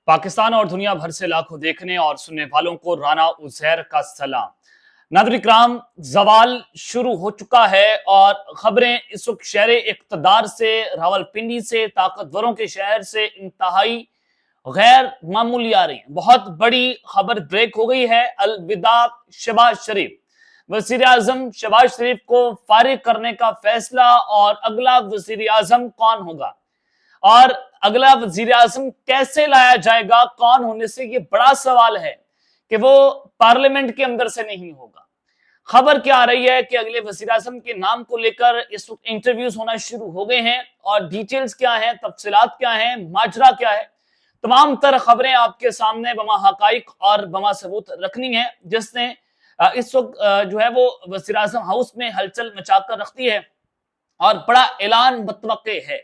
पाकिस्तान और दुनिया भर से लाखों देखने और सुनने वालों को राना उजैर का सलाम। नाज़रीन इकराम, जवाल शुरू हो चुका है और खबरें इस वक्त शहर इक़्तिदार से, रावलपिंडी से, ताकतवरों के शहर से इंतहाई गैर मामूली आ रही है। बहुत बड़ी खबर ब्रेक हो गई है। अलविदा शहबाज शरीफ, वजीर आजम शहबाज शरीफ को फारिग करने का फैसला, और अगला वजीर आजम कौन होगा और अगला वजीर आजम कैसे लाया जाएगा, कौन होने से, ये बड़ा सवाल है कि वो पार्लियामेंट के अंदर से नहीं होगा। खबर क्या आ रही है कि अगले वजीर आजम के नाम को लेकर इस वक्त इंटरव्यूज होना शुरू हो गए हैं, और डिटेल्स क्या है, तफसीलात क्या है, माजरा क्या है, तमाम तर खबरें आपके सामने बमा हकाइक और बमा सबूत रखनी है, जिसने इस वक्त जो है वो वजीर आजम हाउस में हलचल मचाकर रखती है और बड़ा ऐलान बतवक़्क़े है।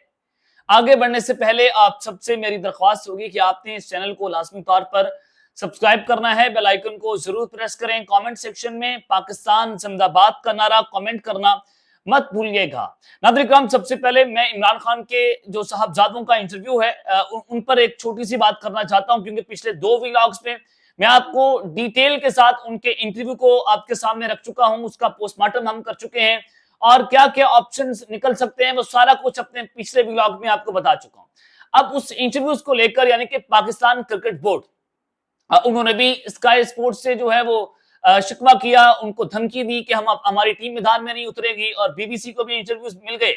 आगे बढ़ने से पहले आप सबसे मेरी दरख्वास्त होगी कि आपने इस चैनल को लाजमी तौर पर सब्सक्राइब करना है, बेल आइकन को जरूर प्रेस करें, कमेंट सेक्शन में पाकिस्तान जिंदाबाद का नारा कमेंट करना मत भूलिएगा। नाज़रीन इकराम, सबसे पहले मैं इमरान खान के जो साहबजादों का इंटरव्यू है उन पर एक छोटी सी बात करना चाहता हूं, क्योंकि पिछले 2 व्लॉग्स में मैं आपको डिटेल के साथ उनके इंटरव्यू को आपके सामने रख चुका हूं, उसका पोस्टमार्टम हम कर चुके हैं और क्या क्या ऑप्शंस निकल सकते हैं वो सारा कुछ अपने पिछले व्लॉग में आपको बता चुका हूं। अब उस इंटरव्यूज को लेकर, यानी कि पाकिस्तान क्रिकेट बोर्ड, उन्होंने भी स्काई स्पोर्ट्स से जो है वो शिकवा किया, उनको धमकी दी कि हम हमारी टीम मैदान में नहीं उतरेगी, और बीबीसी को भी इंटरव्यूज मिल गए।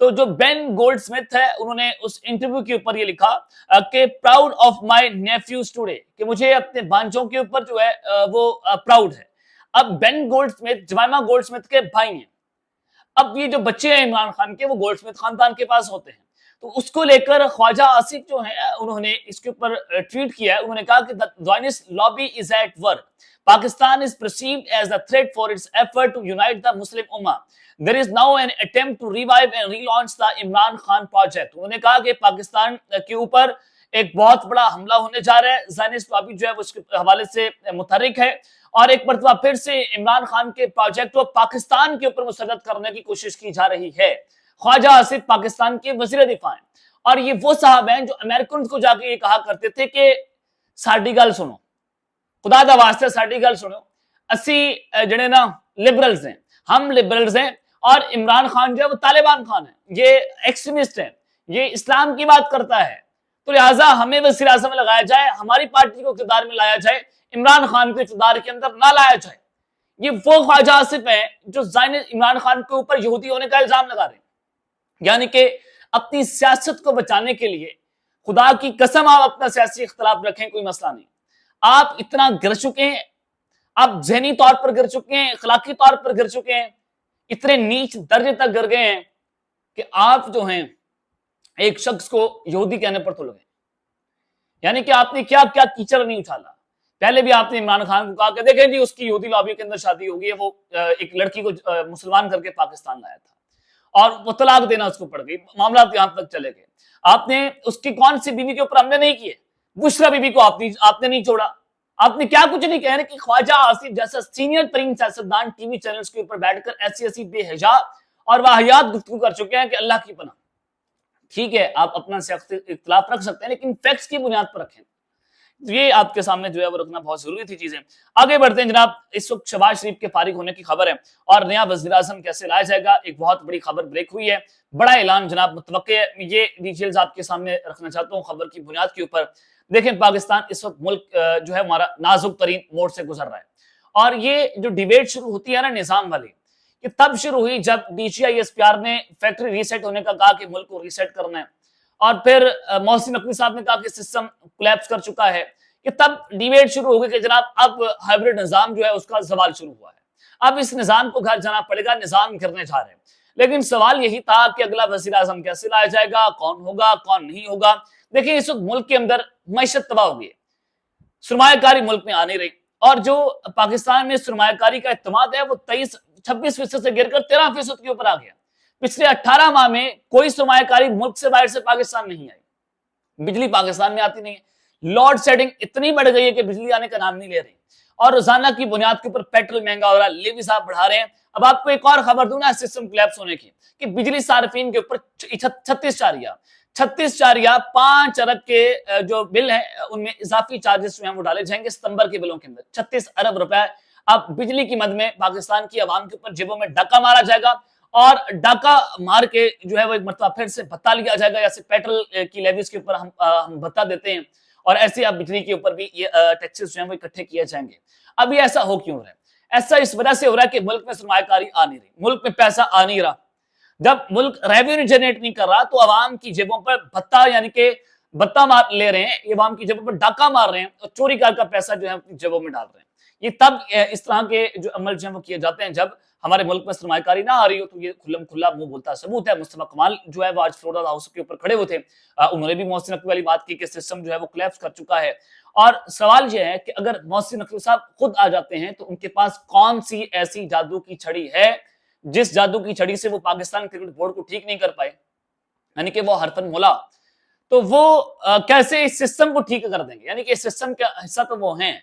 तो जो बेन गोल्डस्मिथ है, उन्होंने उस इंटरव्यू के ऊपर ये लिखा कि proud of my nephews today, कि मुझे अपने भांजों के ऊपर जो है वो प्राउड है। अब बेन गोल्डस्मिथ जमाइमा गोल्डस्मिथ के भाई हैं। अब ये जो बच्चे हैं इमरान खान के, वो गोल्डस्मिथ खानदान के पास होते हैं। तो उसको लेकर ख्वाजा आसिफ जो है, उन्होंने इसके ऊपर ट्वीट किया है। उन्होंने कहा कि the Zionist lobby is at work, Pakistan is perceived as the threat for its effort to unite the Muslim ummah, there is now an attempt to revive and relaunch the Imran Khan project. उन्होंने कहा कि पाकिस्तान के ऊपर एक बहुत बड़ा हमला होने जा रहा है, ज़ायनिस्ट लॉबी जो है वो उसके हवाले से मुतहर्रिक है, और एक मरतबा फिर से इमरान खान के प्रोजेक्ट को पाकिस्तान के ऊपर मुसल्लत करने की कोशिश की जा रही है। ख्वाजा आसिफ पाकिस्तान के वजीर दिफा हैं, और ये वो साहब हैं जो अमेरिकन को जाके ये कहा करते थे कि साडी गल सुनो, खुदा दा वास्ते साडी गल सुनो, असी जड़े ना लिबरल्स हैं, हम लिबरल्स हैं, और इमरान खान जो है वो तालिबान खान है, ये एक्सट्रीमिस्ट है, ये इस्लाम की बात करता है, तो लिहाजा हमें वज़ीर आज़म में लगाया जाए, हमारी पार्टी को इक़्तिदार में लाया जाए, इमरान खान को इक़्तिदार के अंदर ना लाया जाए। ये वो ख्वाजा आसिफ है जो इमरान खान के ऊपर यहूदी होने का इल्जाम लगा रहे हैं, यानी कि अपनी सियासत को बचाने के लिए, खुदा की कसम आप अपना सियासी इख्तलाफ रखें, कोई मसला नहीं, आप इतना गिर चुके हैं, आप ज़हनी तौर पर गिर चुके हैं, अखलाकी तौर पर गिर चुके हैं, इतने नीच दर्जे तक गिर गए हैं कि आप जो हैं एक शख्स को यहूदी कहने पर तुल गए। यानी कि आपने क्या क्या कीचड़ नहीं उछाला। पहले भी आपने इमरान खान को कहा कि देखें जी, उसकी यहूदी लॉबी के अंदर शादी होगी है, वो एक लड़की को मुसलमान करके पाकिस्तान लाया था और वो तलाक देना उसको पड़ गई, मामला यहां तक चले गए। आपने उसकी कौन सी बीवी के ऊपर हमले नहीं किए, बुशरा बीबी को आपने नहीं छोड़ा, आपने क्या कुछ नहीं कह रहे कि ख्वाजा आसिफ जैसा सीनियर तरीन सियासतदान टीवी चैनल्स के ऊपर बैठकर ऐसी ऐसी बेहजा और वाहियात गुफ्तगू कर चुके हैं कि अल्लाह की पनाह। ठीक है, आप अपना इख्तिलाफ रख सकते हैं, लेकिन फैक्ट्स की बुनियाद पर रखें। ये आपके सामने जो है वो रखना बहुत जरूरी थी चीजें। आगे बढ़ते हैं जनाब, इस वक्त शहबाज शरीफ के फारिग होने की खबर है और नया वज़ीर आज़म कैसे लाया जाएगा, एक बहुत बड़ी खबर ब्रेक हुई है, बड़ा ऐलान जनाब मुतवक्के है। ये डिटेल्स आपके सामने रखना चाहता हूँ खबर की बुनियाद के ऊपर। देखें, पाकिस्तान इस वक्त मुल्क जो है हमारा नाजुक तरीन मोड़ से गुजर रहा है, और ये जो डिबेट शुरू होती है ना निजाम वाली, ये तब शुरू हुई जब DCI-SPR ने फैक्ट्री रीसेट होने का कहा कि मुल्क को रीसेट करना है, और फिर मोहसिन नकवी साहब ने कहा कि सिस्टम कोलैप्स कर चुका है, कि तब डिबेट शुरू हो गई कि जनाब अब हाइब्रिड निजाम जो है उसका सवाल शुरू हुआ है, अब इस निजाम को घर जाना पड़ेगा, निजाम गिरने जा रहे हैं। लेकिन सवाल यही था कि अगला वज़ीर आज़म कैसे लाया जाएगा, कौन होगा, कौन नहीं होगा। देखिए, इस वक्त मुल्क के अंदर मईशत तबाह हो गई है, सरमायाकारी मुल्क में आ नहीं रही, और जो पाकिस्तान में सरमायाकारी का इत्तेमाद है वो 26% से गिरकर 13% के ऊपर आ गया। पिछले 18 माह में कोई सरमायाकारी मुल्क से बाहर से पाकिस्तान नहीं आई, बिजली पाकिस्तान में आती नहीं है, लोड शेडिंग इतनी बढ़ गई है कि बिजली आने का नाम नहीं ले रही, और रोजाना की बुनियाद के ऊपर पेट्रोल महंगा हो रहा है, लेवी साहब बढ़ा रहे हैं। अब आपको एक और खबर दूं ना सिस्टम कोलैप्स होने की, कि बिजली सार्फिन के ऊपर 36 36.5 अरब के जो बिल है उनमें इजाफी चार्जेस जो हैं वो डाले जाएंगे सितंबर के बिलों के अंदर। 36 अरब रुपए अब बिजली की मद में पाकिस्तान की आवाम के ऊपर जेबों में डाका मारा जाएगा और डाका मार के जो है वो एक मरतबा फिर से भत्ता लिया जाएगा। जैसे पेट्रोल की लेवीज के ऊपर हम भत्ता देते हैं और ऐसे अब बिजली के ऊपर भी ये टैक्सेस जो है वो इकट्ठे किए जाएंगे। अब ये ऐसा हो क्यों रहा है? ऐसा इस वजह से हो रहा है कि मुल्क में सरमायाकारी आ नहीं रही, मुल्क में पैसा आ नहीं रहा। जब मुल्क रेवेन्यू जनरेट नहीं कर रहा तो अवाम की जेबों पर भत्ता यानी कि भत्ता मार ले रहे हैं, ये अवाम की जेबों पर डाका मार रहे हैं और चोरी का पैसा जो है अपनी जेबों में डाल रहे हैं। ये तब इस तरह के जो अमल जो है वो किए जाते हैं जब हमारे मुल्क में सरमायाकारी ना आ रही हो। तो ये खुल्लम खुल्ला मुंह बोलता सबूत है। मुस्तफा कमाल जो है वो आज फ्लोरिडा हाउस के ऊपर खड़े हुए थे, उन्होंने भी मोहसिन नकवी वाली बात की कि सिस्टम जो है वो कोलैप्स कर चुका है। और सवाल यह है कि अगर मोहसिन नकवी साहब खुद आ जाते हैं तो उनके पास कौन सी ऐसी जादू की छड़ी है जिस जादू की छड़ी से वो पाकिस्तान क्रिकेट बोर्ड को ठीक नहीं कर पाए, यानी कि वो हरफन मोला, तो वो कैसे इस सिस्टम को ठीक कर देंगे? यानी कि इस सिस्टम का हिस्सा तो वो हैं,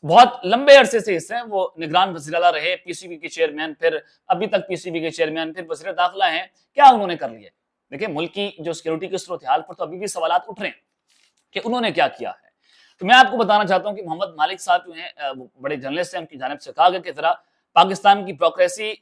बहुत लंबे अरसे से हिस्से हैं। वो निगरान वज़ीर-ए-आला रहे, पीसीबी के चेयरमैन, फिर अभी तक पीसीबी के चेयरमैन, फिर वज़ीर दाखिला हैं। क्या उन्होंने कर लिया? देखिए, मुल्क की जो सिक्योरिटी की सूरत हाल पर तो अभी भी सवालात उठ रहे हैं कि उन्होंने क्या किया है। तो मैं आपको बताना चाहता हूं कि मोहम्मद मालिक साहब जो हैं वो बड़े जर्नलिस्ट हैं, उनकी जानिब से कहा गया कि जरा पाकिस्तान की ब्यूरोक्रेसी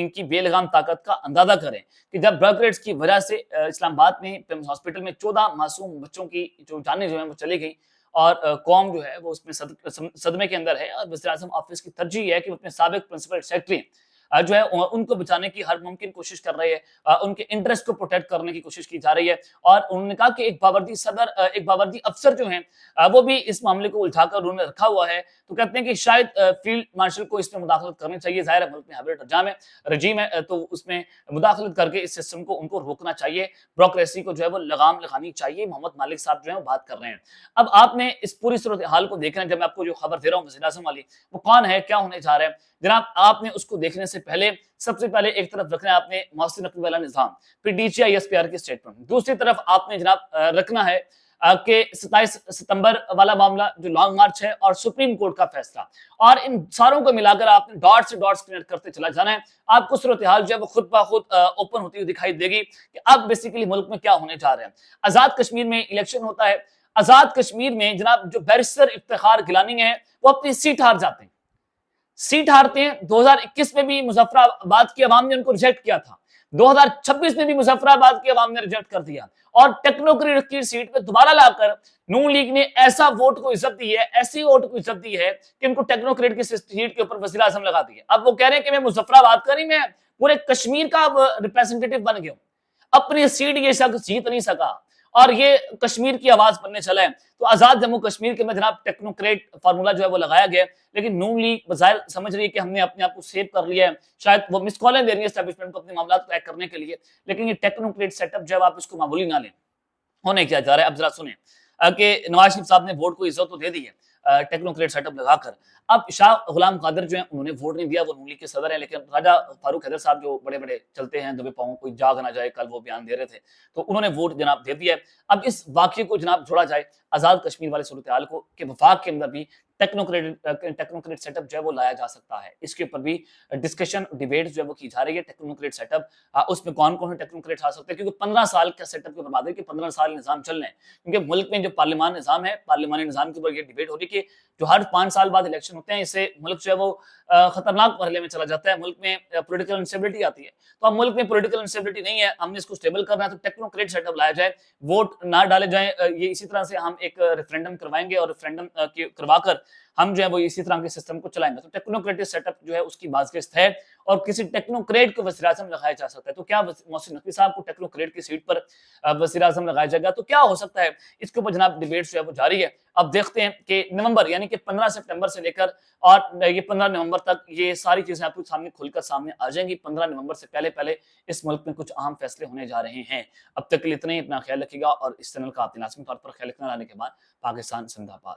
की बेलगाम ताकत का अंदाजा करें कि जब ब्यूरोक्रेट्स की वजह से इस्लामाबाद में पिम्स हॉस्पिटल में 14 मासूम बच्चों की जो जानें जो हैं वो चली गई और कौम जो है वो उसमें सदमे के अंदर है। और वज़ीर आज़म ऑफिस की तरजीह है कि वो अपने साबिक प्रिंसिपल सेक्रेटरी जो है उनको बचाने की हर मुमकिन कोशिश कर रही है, उनके इंटरेस्ट को प्रोटेक्ट करने की कोशिश की जा रही है। और उन्होंने कहा कि एक बावर्दी अफसर जो हैं वो भी इस मामले को उलझाकर उन्होंने रखा हुआ है। तो कहते हैं कि शायद फील्ड मार्शल को इसमें मुदाखलत करनी चाहिए। ज़ाहिर है मुल्क में हाइब्रिड रजीम है तो उसमें मुदाखलत करके इस सिस्टम को उनको रोकना चाहिए, ब्यूरोक्रेसी को जो है वो लगाम लगानी चाहिए। मोहम्मद मालिक साहब जो है वो बात कर रहे हैं। अब आपने इस पूरी सूरत हाल को देखना है। जब मैं आपको जो खबर दे रहा हूँ वज़ीर आज़म वाली, वो कौन है, क्या होने जा रहा है, जनाब आपने उसको देखने से पहले सबसे पहले एक तरफ रखना है आपने मोहसिन नकवी वाला निजाम, फिर डीजीआई एसपीआर की स्टेटमेंट। दूसरी तरफ आपने जनाब रखना है कि 27 सितंबर वाला मामला जो लॉन्ग मार्च है और सुप्रीम कोर्ट का फैसला, और इन सारों को मिलाकर आपने डॉट से डॉट्स कनेक्ट करते चला जाना है। आपको सूरत हाल जो है वो खुद ब खुद ओपन होती हुई दिखाई देगी कि अब बेसिकली मुल्क में क्या होने जा रहा है। आजाद कश्मीर में इलेक्शन होता है, आजाद कश्मीर में जनाब जो बैरिस्टर इफ्तिखार गिलानी है वो अपनी सीट हार जाते हैं, सीट हारते हैं। 2021 में भी मुजफ्फराबाद की आवाम ने उनको रिजेक्ट किया था, 2026 में भी मुजफ्फराबाद की आवाम ने रिजेक्ट कर दिया और टेक्नोक्रेट की सीट पे दोबारा लाकर नून लीग ने ऐसा वोट को इज्जत दी है, ऐसी वोट को इज्जत दी है कि उनको टेक्नोक्रेट की सीट के ऊपर वज़ीर आज़म लगा दिया। अब वो कह रहे हैं कि मैं मुजफ्फराबाद का नहीं, मैं पूरे कश्मीर का रिप्रेजेंटेटिव बन गया हूं। अपनी सीट ये शख्स जीत नहीं सका और ये कश्मीर की आवाज बनने चला है। तो आजाद जम्मू कश्मीर के में जनाब टेक्नोक्रेट फार्मूला जो है वो लगाया गया है, लेकिन नून लीग बज़ाहिर समझ रही है कि हमने अपने आप को सेव कर लिया है, शायद वो मिस कॉलें दे रही है एस्टैब्लिशमेंट को अपने मामला तय करने के लिए। लेकिन ये टेक्नोक्रेट सेटअप जब आप इसको मामूली ना लें, होने क्या जा रहा है अब जरा सुने कि नवाज शरीफ साहब ने वोट को इज्जत तो दे दी है टेक्नोक्रेट सेटअप लगाकर। अब शाह गुलाम कादिर जो है उन्होंने वोट नहीं दिया, वो नून लीग के सदर है, लेकिन राजा फारूक हैदर साहब जो बड़े बड़े चलते हैं दबे पाँव, कोई जाग ना जाए, कल वो बयान दे रहे थे, तो उन्होंने वोट जनाब दे दिया है। अब इस वाक्य को जनाब जोड़ा जाए आजाद कश्मीर वाले सूरत हाल को कि वफाक के अंदर भी टेक्नोक्रेट सेटअप जो है वो लाया जा सकता है। इसके ऊपर भी डिस्कशन डिबेट जो है वो की जा रही है। टेक्नोक्रेट सेटअप उसमें कौन कौन से टेक्नोक्रेट आ सकते हैं, क्योंकि 15 साल का सेटअप के बर्बाद है कि 15 साल निजाम चल रहे हैं। क्योंकि मुल्क में जो पार्लियामान निजाम है, पार्लियामानी निजाम के ऊपर ये डिबेट हो रही है कि जो हर 5 साल बाद इलेक्शन होते हैं, इससे मुल्क जो है वो खतरनाक मरहले में चला जाता है, मुल्क में पॉलिटिकल इंस्टेबिलिटी आती है। तो अब मुल्क में पॉलिटिकल इंस्टेबिलिटी नहीं है, हमने इसको स्टेबल करना है, तो टेक्नोक्रेट सेटअप लाया जाए, वोट ना डाले जाए। ये इसी तरह से हम एक रेफरेंडम करवाएंगे और रेफरेंडम करवाकर हम जो है वो इसी तरह के सिस्टम को चलाएंगे। तो टेक्नोक्रेटिक सेटअप जो है उसकी बाज़ है और किसी टेक्नोक्रेट को वज़ीर आज़म लगाया जा सकता है। तो क्या मोहसिन नकवी साहब को टेक्नोक्रेट की सीट पर वज़ीर आज़म लगाया जाएगा तो क्या हो सकता है? इसके ऊपर जनाब डिबेट जो है वो जारी है। अब देखते हैं कि नवंबर यानी कि 15 सितंबर से लेकर और ये 15 नवंबर तक ये सारी चीजें आपके सामने खुलकर सामने आ जाएंगी। 15 नवंबर से पहले पहले इस मुल्क में कुछ अहम फैसले होने जा रहे हैं। अब तक के लिए इतना ही, अपना ख्याल रखिएगा और इस चैनल का आप लाज़मी तौर पर ख्याल रखना। लाने के बाद पाकिस्तान जिंदाबाद।